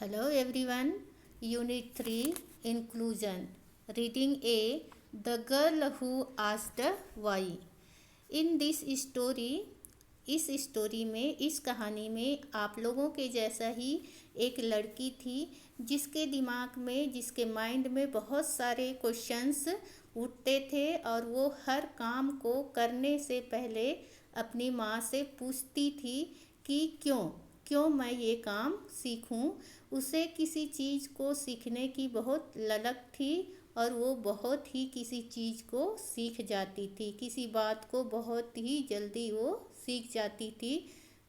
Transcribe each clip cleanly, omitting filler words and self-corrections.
Hello everyone. Unit 3 Inclusion. Reading A. The Girl Who Asked Why. In this story, इस story में, इस कहानी में आप लोगों के जैसा ही एक लड़की थी जिसके दिमाग में, जिसके माइंड में बहुत सारे क्वेश्चंस उठते थे और वो हर काम को करने से पहले अपनी माँ से पूछती थी कि क्यों क्यों मैं ये काम सीखूं। उसे किसी चीज़ को सीखने की बहुत ललक थी और वो बहुत ही किसी चीज़ को सीख जाती थी, किसी बात को बहुत ही जल्दी वो सीख जाती थी।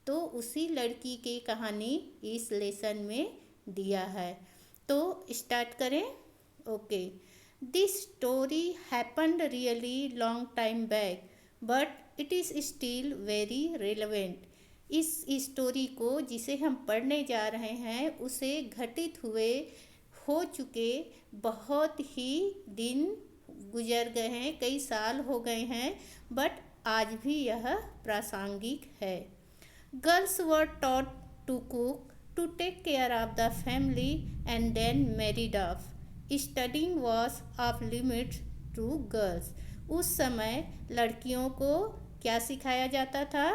तो उसी लड़की की कहानी इस लेसन में दिया है। तो स्टार्ट करें। Okay, this story happened really long time back but it is still very relevant. इस स्टोरी को जिसे हम पढ़ने जा रहे हैं उसे घटित हुए हो चुके बहुत ही दिन गुजर गए हैं, कई साल हो गए हैं, बट आज भी यह प्रासंगिक है। Girls were taught to cook, to take care of the family and then married off. Studying was off limit to girls. उस समय लड़कियों को क्या सिखाया जाता था?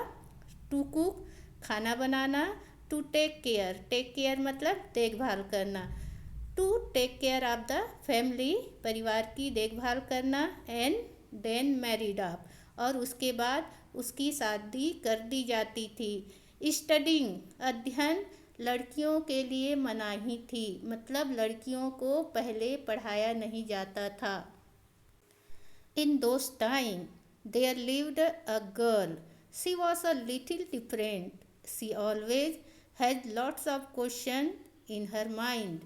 टू कुक, खाना बनाना। टू टेक केयर मतलब देखभाल करना। To take care of the family, परिवार की देखभाल करना। एंड देन मैरिड ऑफ, और उसके बाद उसकी शादी कर दी जाती थी। स्टडिंग, अध्ययन, लड़कियों के लिए मनाही थी, मतलब लड़कियों को पहले पढ़ाया नहीं जाता था। In those time, there lived a girl. She was a little different. She always had lots of questions in her mind.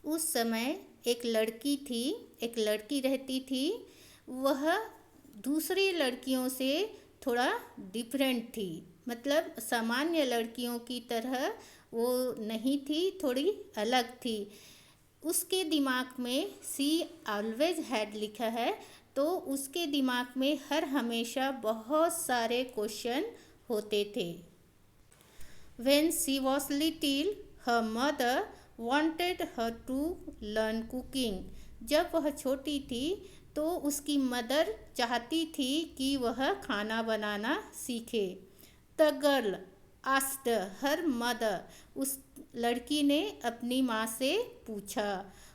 उस समय एक लड़की थी, एक लड़की रहती थी। वह दूसरी लड़कियों से थोड़ा डिफरेंट थी, मतलब सामान्य लड़कियों की तरह वो नहीं थी, थोड़ी अलग थी। उसके दिमाग में सी ऑलवेज हैड लिखा है, तो उसके दिमाग में हर हमेशा बहुत सारे क्वेश्चन होते थे। When she was little, her mother wanted her to learn cooking. जब वह छोटी थी तो उसकी मदर चाहती थी कि वह खाना बनाना सीखे। The girl asked her mother. उस लड़की ने अपनी माँ से पूछा,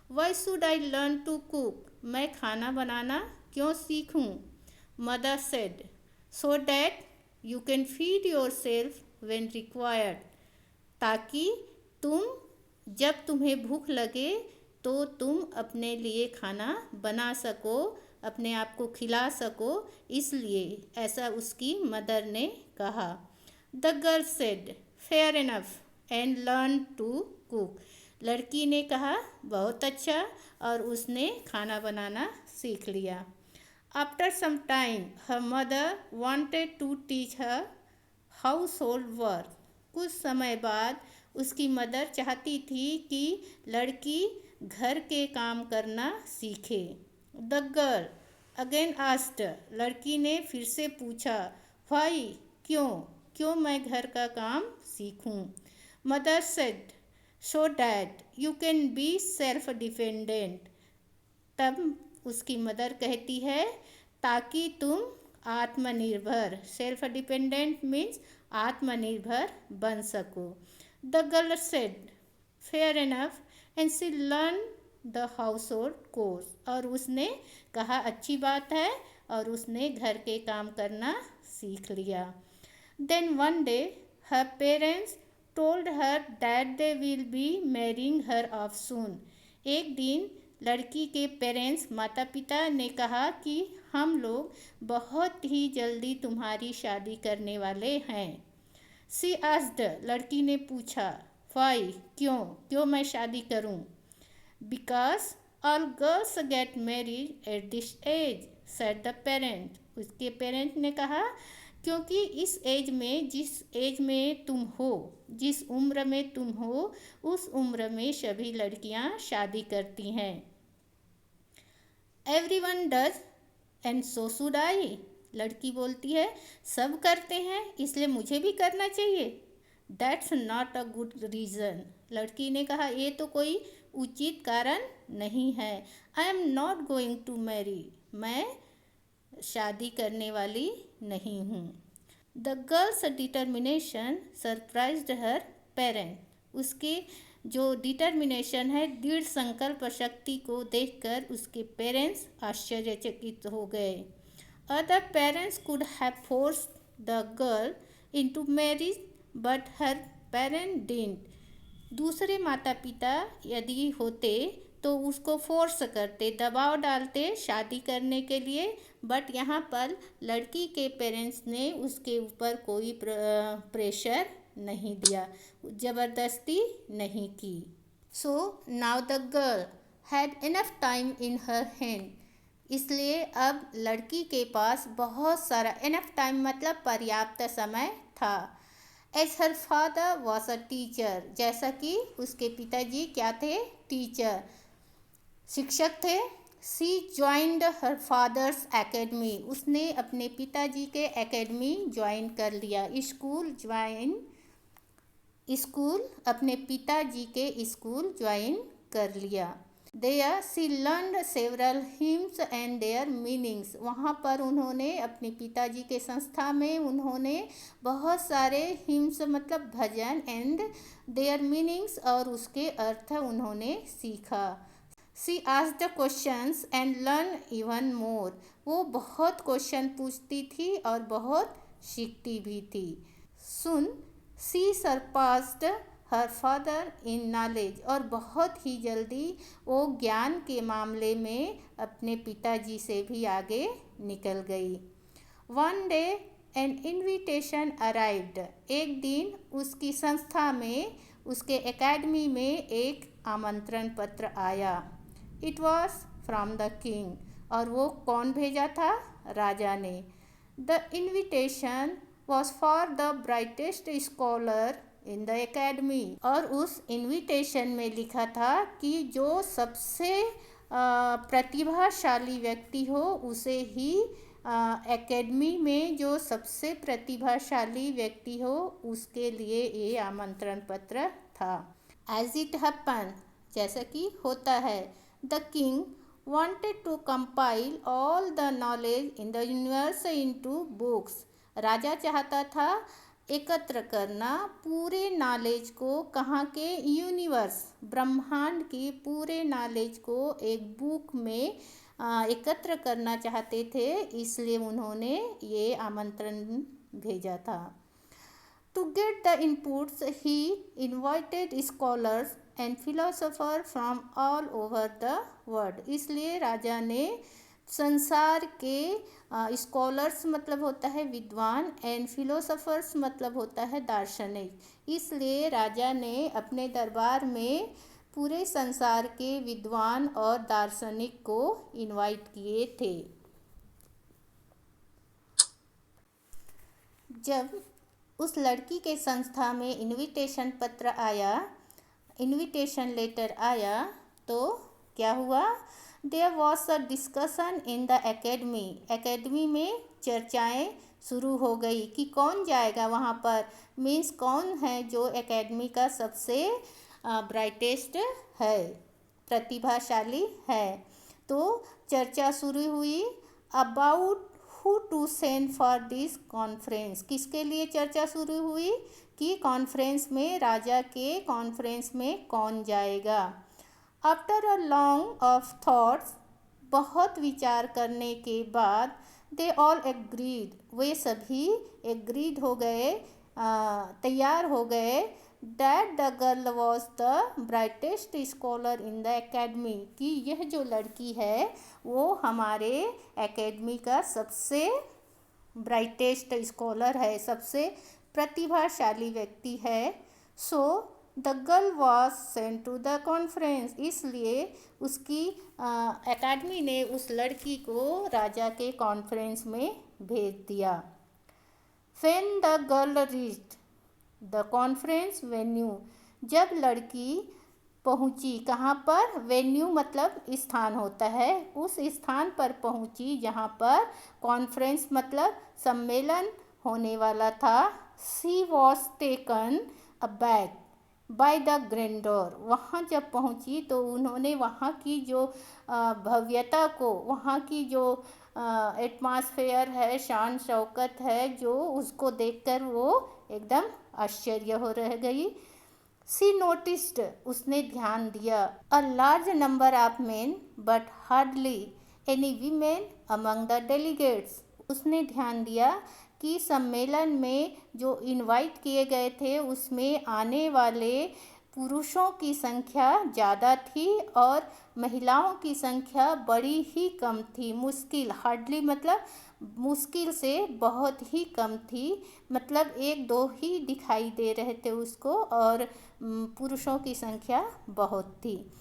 Why should I learn to cook? मैं खाना बनाना क्यों सीखूं? Mother said, So that you can feed yourself when required. ताकि तुम, जब तुम्हें भूख लगे तो तुम अपने लिए खाना बना सको, अपने आप को खिला सको, इसलिए ऐसा उसकी मदर ने कहा। The girl said, fair enough and learn to cook. लड़की ने कहा, बहुत अच्छा, और उसने खाना बनाना सीख लिया। After some time her mother wanted to teach her household work. कुछ समय बाद उसकी मदर चाहती थी कि लड़की घर के काम करना सीखे। द गर्ल अगेन आस्क्ड, लड़की ने फिर से पूछा, व्हाई, क्यों क्यों मैं घर का काम सीखूं? Mother said, so that you can be self dependent. तब उसकी मदर कहती है, ताकि तुम आत्मनिर्भर, सेल्फ डिपेंडेंट मीन्स आत्मनिर्भर बन सको। The girl said, fair enough, and she learn the house hold course. और उसने कहा, अच्छी बात है, और उसने घर के काम करना सीख लिया। Then one day her parents told her that they will be marrying her off soon. एक दिन लड़की के पेरेंट्स, माता पिता ने कहा कि हम लोग बहुत ही जल्दी तुम्हारी शादी करने वाले हैं। सी आस्क्ड, लड़की ने पूछा, व्हाई, क्यों क्यों मैं शादी करूं? Because all girls get married at this age, said the parent. उसके पेरेंट ने कहा, क्योंकि इस एज में, जिस एज में तुम हो, जिस उम्र में तुम हो, उस उम्र में सभी लड़कियां शादी करती हैं। Everyone does and so should I. लड़की बोलती है, सब करते हैं, इसलिए मुझे भी करना चाहिए। That's not a good reason. लड़की ने कहा ये तो कोई उचित कारण नहीं है। I am not going to marry, मैं शादी करने वाली नहीं हूँ। The girl's determination surprised her parent. उसके जो डिटर्मिनेशन है, दृढ़ संकल्प शक्ति को देखकर उसके पेरेंट्स आश्चर्यचकित हो गए। Other parents could have forced the girl into marriage but her parent didn't. दूसरे माता पिता यदि होते तो उसको फोर्स करते, दबाव डालते शादी करने के लिए, बट यहाँ पर लड़की के पेरेंट्स ने उसके ऊपर कोई प्रेशर नहीं दिया, ज़बरदस्ती नहीं की। So now the girl had enough time in her hand. इसलिए अब लड़की के पास बहुत सारा, इनफ टाइम मतलब पर्याप्त समय था। As her father was a teacher, जैसा कि उसके पिताजी क्या थे, टीचर, शिक्षक थे। She joined her father's academy, उसने अपने पिताजी के एकेडमी ज्वाइन कर लिया, स्कूल अपने पिताजी के स्कूल ज्वाइन कर लिया। There she learned several hymns and their meanings, वहाँ पर उन्होंने अपने पिताजी के संस्था में उन्होंने बहुत सारे हिम्स मतलब भजन एंड देयर मीनिंग्स और उसके अर्थ उन्होंने सीखा। She asked questions and learn even more, वो बहुत क्वेश्चन पूछती थी और बहुत सीखती भी थी। Soon she surpassed her father in knowledge, और बहुत ही जल्दी वो ज्ञान के मामले में अपने पिताजी से भी आगे निकल गई। One day an invitation arrived, एक दिन उसकी संस्था में, उसके एकेडमी में एक आमंत्रण पत्र आया। It was from the king, और वो कौन भेजा था, राजा ने। The invitation was for the brightest scholar in the academy, और उस इन्विटेशन में लिखा था कि जो सबसे प्रतिभाशाली व्यक्ति हो उसे ही, एकेडमी में जो सबसे प्रतिभाशाली व्यक्ति हो उसके लिए ये आमंत्रण पत्र था। एज इट हैपन, जैसा कि होता है, the king wanted to compile all the knowledge in the universe into books, राजा चाहता था एकत्र करना पूरे नॉलेज को, कहाँ के, यूनिवर्स, ब्रह्मांड की पूरे नॉलेज को एक बुक में एकत्र करना चाहते थे, इसलिए उन्होंने ये आमंत्रण भेजा था। To get the inputs, he invited scholars and philosophers from all over the world, इसलिए राजा ने संसार के स्कॉलर्स मतलब होता है विद्वान, एंड फिलोसोफर्स मतलब होता है दार्शनिक, इसलिए राजा ने अपने दरबार में पूरे संसार के विद्वान और दार्शनिक को इनवाइट किए थे। जब उस लड़की के संस्था में इनविटेशन पत्र आया, इनविटेशन लेटर आया, तो क्या हुआ, there was a discussion in the academy, academy में चर्चाएं शुरू हो गई कि कौन जाएगा वहाँ पर, मीन्स कौन है जो एकेडमी का सबसे ब्राइटेस्ट है, प्रतिभाशाली है। तो चर्चा शुरू हुई about who to send for this conference, किसके लिए चर्चा शुरू हुई कि कॉन्फ्रेंस में, राजा के कॉन्फ्रेंस में कौन जाएगा। After a long off thoughts, बहुत विचार करने के बाद, दे ऑल एग्रीड, वे सभी एग्रीड हो गए, तैयार हो गए, that the girl was the brightest scholar in the academy, कि यह जो लड़की है वो हमारे एकेडमी का सबसे ब्राइटेस्ट स्कॉलर है, सबसे प्रतिभाशाली व्यक्ति है। So the girl was sent to the conference, इसलिए उसकी एकेडमी ने उस लड़की को राजा के कॉन्फ्रेंस में भेज दिया। When the girl reached the conference venue, जब लड़की पहुंची कहाँ पर, वेन्यू मतलब स्थान होता है, उस स्थान पर पहुंची जहाँ पर कॉन्फ्रेंस मतलब सम्मेलन होने वाला था। She was taken aback by the grandeur. वहाँ जब पहुँची तो उन्होंने वहाँ की जो भव्यता को, वहाँ की जो एटमॉस्फेयर है, शान शौकत है, जो उसको देखकर वो एकदम आश्चर्य हो रह गई। सी नोटिस्ड, उसने ध्यान दिया, a large number of men but hardly any women among the delegates. उसने ध्यान दिया कि सम्मेलन में जो इनवाइट किए गए थे उसमें आने वाले पुरुषों की संख्या ज़्यादा थी और महिलाओं की संख्या बड़ी ही कम थी। मुश्किल, हार्डली मतलब मुश्किल से बहुत ही कम थी, मतलब एक दो ही दिखाई दे रहे थे उसको और पुरुषों की संख्या बहुत थी।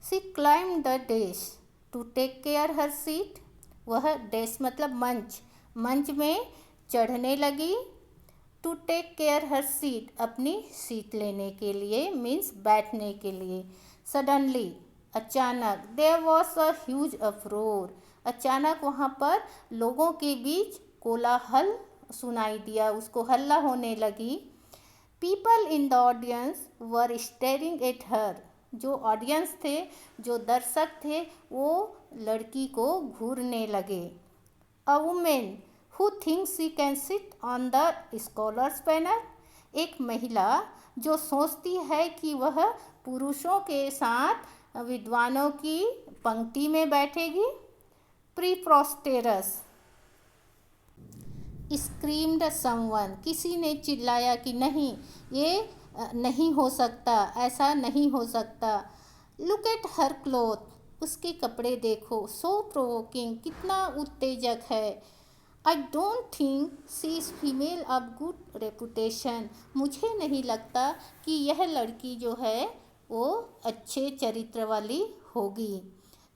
She climb the dais to take care her seat. वह डैश मतलब मंच, मंच में चढ़ने लगी। To take care her seat, अपनी सीट लेने के लिए, मीन्स बैठने के लिए। सडनली, अचानक, there was a huge uproar. अचानक वहाँ पर लोगों के बीच कोलाहल सुनाई दिया, उसको हल्ला होने लगी। People in the audience were staring at her. जो ऑडियंस थे, जो दर्शक थे, वो लड़की को घूरने लगे। A woman who thinks she can sit on the scholars panel. एक महिला जो सोचती है कि वह पुरुषों के साथ विद्वानों की पंक्ति में बैठेगी। प्रीप्रोस्टेरस, स्क्रीम्ड समवन, किसी ने चिल्लाया कि नहीं, ये नहीं हो सकता, ऐसा नहीं हो सकता। लुक एट हर क्लोथ, उसके कपड़े देखो। सो प्रोवोकिंग, कितना उत्तेजक है। I don't think she is female of good reputation. मुझे नहीं लगता कि यह लड़की जो है वो अच्छे चरित्र वाली होगी।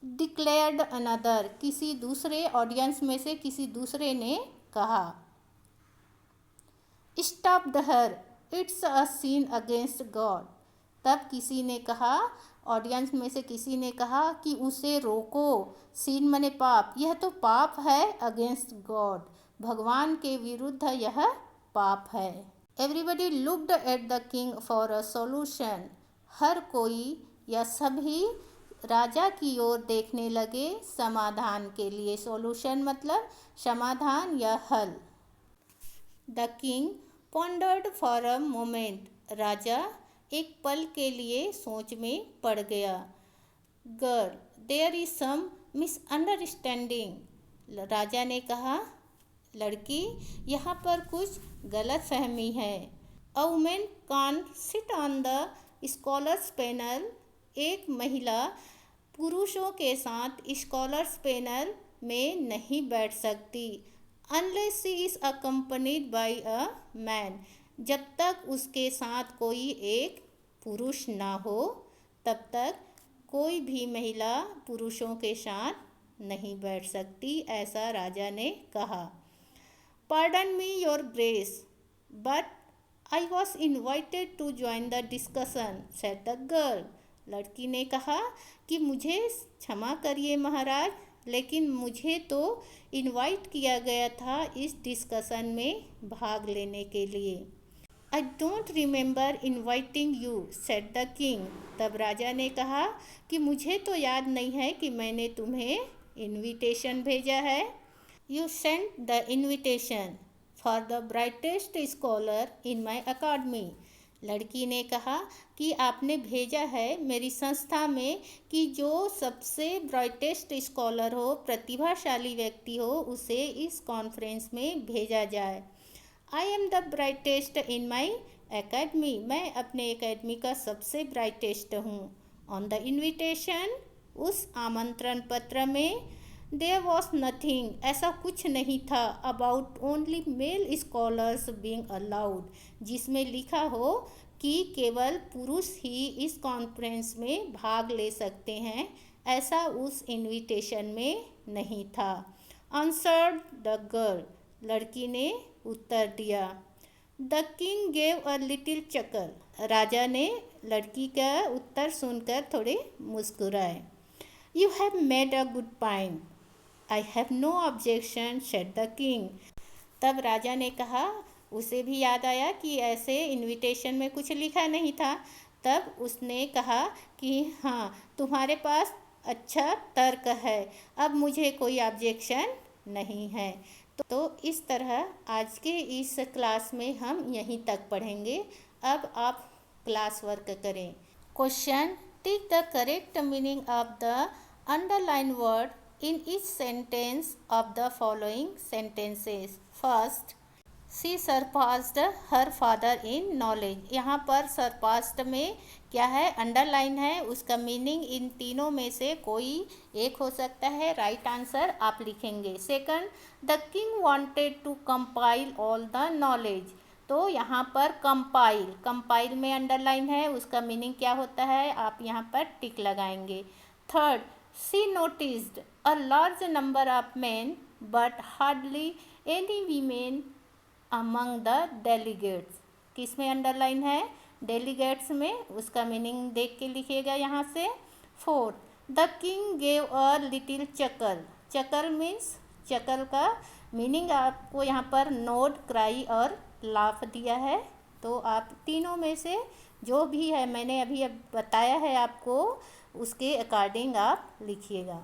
डिक्लेयर्ड अनदर, किसी दूसरे ऑडियंस में से किसी दूसरे ने कहा। Stop her, it's a sin against God. तब किसी ने कहा, ऑडियंस में से किसी ने कहा कि उसे रोको। सीन मने पाप, यह तो पाप है। अगेंस्ट गॉड, भगवान के विरुद्ध यह पाप है। Everybody looked at the king for a solution. हर कोई या सभी राजा की ओर देखने लगे समाधान के लिए। सॉल्यूशन मतलब समाधान या हल। The king pondered for a moment. राजा एक पल के लिए सोच में पड़ गया। Girl, there is some misunderstanding. राजा ने कहा, लड़की, यहाँ पर कुछ गलत फहमी है। A woman can't sit on the scholars panel. एक महिला पुरुषों के साथ स्कॉलर्स पैनल में नहीं बैठ सकती। Unless she is accompanied by a man, जब तक उसके साथ कोई एक पुरुष ना हो तब तक कोई भी महिला पुरुषों के साथ नहीं बैठ सकती, ऐसा राजा ने कहा। Pardon me your grace, but I was invited to join the discussion, said the girl. लड़की ने कहा कि मुझे क्षमा करिए महाराज, लेकिन मुझे तो इनवाइट किया गया था इस डिस्कशन में भाग लेने के लिए। I don't remember inviting you, said the king. तब राजा ने कहा कि मुझे तो याद नहीं है कि मैंने तुम्हें इनविटेशन भेजा है। You sent the invitation for the brightest scholar in my academy. लड़की ने कहा कि आपने भेजा है मेरी संस्था में कि जो सबसे ब्राइटेस्ट स्कॉलर हो, प्रतिभाशाली व्यक्ति हो, उसे इस कॉन्फ्रेंस में भेजा जाए। I am the brightest in my academy, मैं अपने एकेडमी का सबसे ब्राइटेस्ट हूँ। ऑन द इन्विटेशन, उस आमंत्रण पत्र में, देयर वॉज नथिंग, ऐसा कुछ नहीं था, about only mail scholars being allowed, जिसमें लिखा हो कि केवल पुरुष ही इस कॉन्फ्रेंस में भाग ले सकते हैं, ऐसा उस इन्विटेशन में नहीं था। आंसर्ड द गर्ल, लड़की ने उत्तर दिया। The king gave a little chuckle, राजा ने लड़की का उत्तर सुनकर थोड़े मुस्कुराए। You have made a good point, I have no objection, said the king. तब राजा ने कहा, उसे भी याद आया कि ऐसे इनविटेशन में कुछ लिखा नहीं था। तब उसने कहा कि हाँ, तुम्हारे पास अच्छा तर्क है, अब मुझे कोई ऑब्जेक्शन नहीं है। तो इस तरह आज के इस क्लास में हम यहीं तक पढ़ेंगे। अब आप क्लास वर्क करें। Question: tick the correct meaning of the underline word in each sentence of the following sentences. First, she surpassed her father in knowledge. यहाँ पर सरपास्ड में क्या है, अंडरलाइन है, उसका मीनिंग इन तीनों में से कोई एक हो सकता है। राइट आंसर आप लिखेंगे। Second, the king wanted to compile all the knowledge. तो यहाँ पर कंपाइल, कंपाइल में अंडरलाइन है, उसका मीनिंग क्या होता है, आप यहाँ पर टिक लगाएंगे। Third, she noticed a large number of man but hardly any women among the delegates. किस में अंडरलाइन है, डेलीगेट्स में, उसका मीनिंग देख के लिखिएगा यहाँ से। Fourth, the king gave a little chuckle. Chuckle means, chuckle का मीनिंग आपको यहाँ पर नोड, क्राई और लाफ दिया है। तो आप तीनों में से जो भी है, मैंने अभी अब बताया है आपको, उसके अकॉर्डिंग आप लिखिएगा।